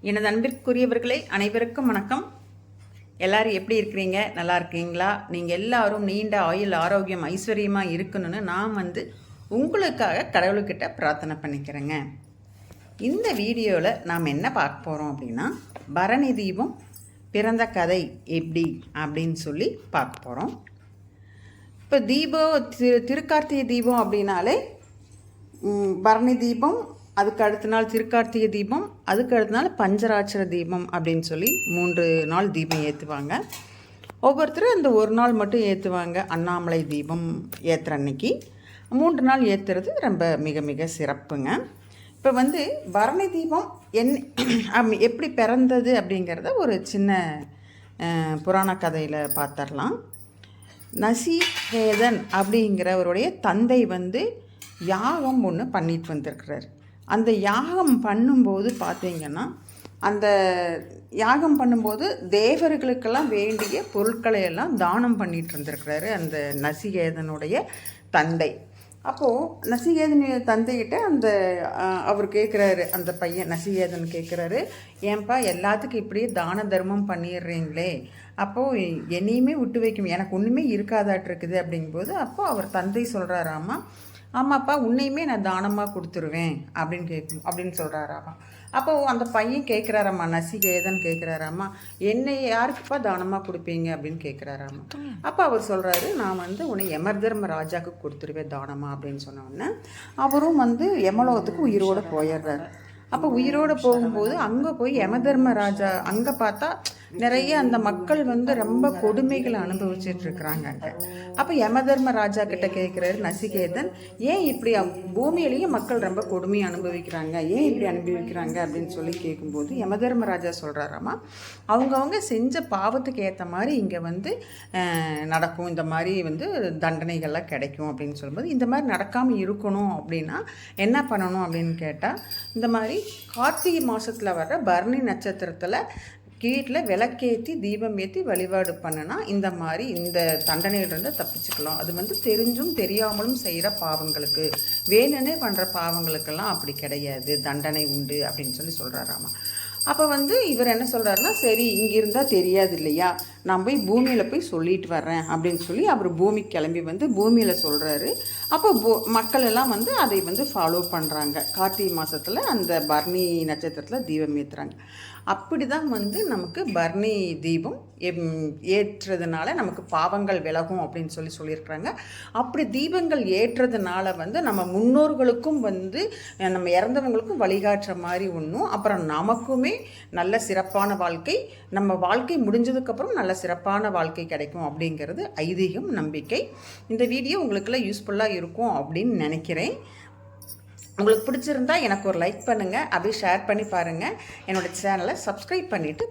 எனது அன்பிற்குரியவர்களே அனைவருக்கும் வணக்கம். எல்லாரும் எப்படி இருக்கிறீங்க? நல்லா இருக்கீங்களா? நீங்கள் எல்லாரும் நீண்ட ஆயுள் ஆரோக்கியம் ஐஸ்வர்யமாக இருக்கணும்னு நான் உங்களுக்காக கடவுள்கிட்ட பிரார்த்தனை பண்ணிக்கிறேங்க. இந்த வீடியோவில் நாம் என்ன பார்க்க போகிறோம் அப்படின்னா, பரணி தீபம் பிறந்த கதை எப்படி அப்படின்னு சொல்லி பார்க்க போகிறோம். இப்போ தீபம் திருக்கார்த்திகை தீபம் அப்படின்னாலே பரணி தீபம், அதுக்கு அடுத்த நாள் திருக்கார்த்திகை தீபம், அதுக்கு அடுத்த நாள் பஞ்சராட்சர தீபம் அப்படின்னு சொல்லி 3 நாள் தீபம் ஏற்றுவாங்க. ஒவ்வொருத்தரும் இந்த ஒரு நாள் மட்டும் ஏற்றுவாங்க. அண்ணாமலை தீபம் ஏற்றுற அன்னைக்கு 3 நாள் ஏற்றுறது ரொம்ப மிக மிக சிறப்புங்க. இப்போ பரணி தீபம் எப்படி பிறந்தது அப்படிங்கிறத ஒரு சின்ன புராண கதையில் பார்த்துடலாம். நசிகேதன் அப்படிங்கிறவருடைய தந்தை யாகம் ஒன்று பண்ணிட்டு வந்திருக்கிறார். அந்த யாகம் பண்ணும்போது பார்த்திங்கன்னா, அந்த யாகம் பண்ணும்போது தேவர்களுக்கெல்லாம் வேண்டிய பொருட்களை எல்லாம் தானம் பண்ணிட்டு இருந்திருக்கிறாரு அந்த நசிகேதனுடைய தந்தை. அப்போது நசிகேதன் தந்தைகிட்ட அவர் கேட்குறாரு, அந்த பையன் நசிகேதன் கேட்குறாரு, ஏன்பா எல்லாத்துக்கும் இப்படியே தான தர்மம் பண்ணிடுறீங்களே, அப்போது என்னையுமே விட்டு வைக்கும், எனக்கு ஒன்றுமே இருக்காதாட்டு இருக்குது அப்படிங்கும்போது, அப்போது அவர் தந்தை சொல்கிறாராமா, ஆமாப்பா உன்னையுமே நான் தானமாக கொடுத்துருவேன் அப்படின்னு சொல்கிறாராமா. அப்போது அந்த பையன் கேட்குறாராம்மா, நசிகேதன் கேட்குறாராம்மா, என்னை யாருக்குப்பா தானமாக கொடுப்பீங்க அப்படின்னு கேட்குறாராம்மா. அப்போ அவர் சொல்கிறாரு, நான் உன்னை யமதர்ம ராஜாவுக்கு கொடுத்துருவேன் தானமாக அப்படின்னு சொன்னோடனே அவரும் யமலோகத்துக்கு உயிரோடு போயிடுறாரு. அப்போ உயிரோடு போகும்போது அங்கே போய் யமதர்ம ராஜா அங்கே பார்த்தா நிறைய அந்த மக்கள் ரொம்ப கொடுமைகளை அனுபவிச்சுட்டு அங்கே. அப்போ யமதர்ம ராஜா கிட்ட கேட்குறாரு நசிகேதன், ஏன் இப்படி பூமியிலேயே மக்கள் ரொம்ப கொடுமையை அனுபவிக்கிறாங்க, ஏன் இப்படி அனுபவிக்கிறாங்க அப்படின்னு சொல்லி கேட்கும்போது யமதர்ம ராஜா சொல்கிறாராமா, அவங்கவுங்க செஞ்ச பாவத்துக்கு ஏற்ற மாதிரி இங்கே நடக்கும், இந்த மாதிரி தண்டனைகள்லாம் கிடைக்கும் அப்படின்னு சொல்லும்போது, இந்த மாதிரி நடக்காமல் இருக்கணும் அப்படின்னா என்ன பண்ணணும் அப்படின்னு கேட்டால், இந்த மாதிரி கார்த்திகை மாதத்தில் வர்ற பரணி நட்சத்திரத்தில் வீட்டில் விளக்கேற்றி தீபம் ஏற்றி வழிபாடு பண்ணினா இந்த மாதிரி இந்த தண்டனையிலிருந்து தப்பிச்சுக்கலாம். அது தெரிஞ்சும் தெரியாமலும் செய்கிற பாவங்களுக்கு, வேணுன்னே பண்ணுற பாவங்களுக்கெல்லாம் அப்படி கிடையாது, தண்டனை உண்டு அப்படின்னு சொல்லி சொல்கிறாராமா. அப்போ இவர் என்ன சொல்கிறாருன்னா, சரி இங்கே இருந்தால் தெரியாது இல்லையா, நான் போய் பூமியில் போய் சொல்லிட்டு வர்றேன் அப்படின்னு சொல்லி அவர் பூமிக்கு கிளம்பி பூமியில் சொல்கிறாரு. அப்போ மக்கள் எல்லாம் அதை ஃபாலோ பண்ணுறாங்க. கார்த்திகை மாதத்தில் அந்த பரணி நட்சத்திரத்தில் தீபம் ஏற்றுறாங்க. அப்படி தான் நமக்கு பரணி தீபம் ஏற்றுறதுனால நமக்கு பாவங்கள் விலகும் அப்படின்னு சொல்லியிருக்கிறாங்க. அப்படி தீபங்கள் ஏற்றுறதுனால நம்ம முன்னோர்களுக்கும் நம்ம இறந்தவங்களுக்கும் வழிகாட்டுற மாதிரி ஒன்றும், அப்புறம் நமக்குமே நல்ல சிறப்பான வாழ்க்கை, நம்ம வாழ்க்கை முடிஞ்சதுக்கப்புறம் நல்ல சிறப்பான வாழ்க்கை கிடைக்கும் அப்படிங்கிறது ஐதீகம், நம்பிக்கை. இந்த வீடியோ உங்களுக்கெல்லாம் யூஸ்ஃபுல்லாக இருக்கும் அப்படின்னு நினைக்கிறேன். உங்களுக்கு பிடிச்சிருந்தா எனக்கு ஒரு லைக் பண்ணுங்கள், அப்படியே ஷேர் பண்ணி பாருங்கள். என்னோடய சேனலை சப்ஸ்கிரைப் பண்ணிவிட்டு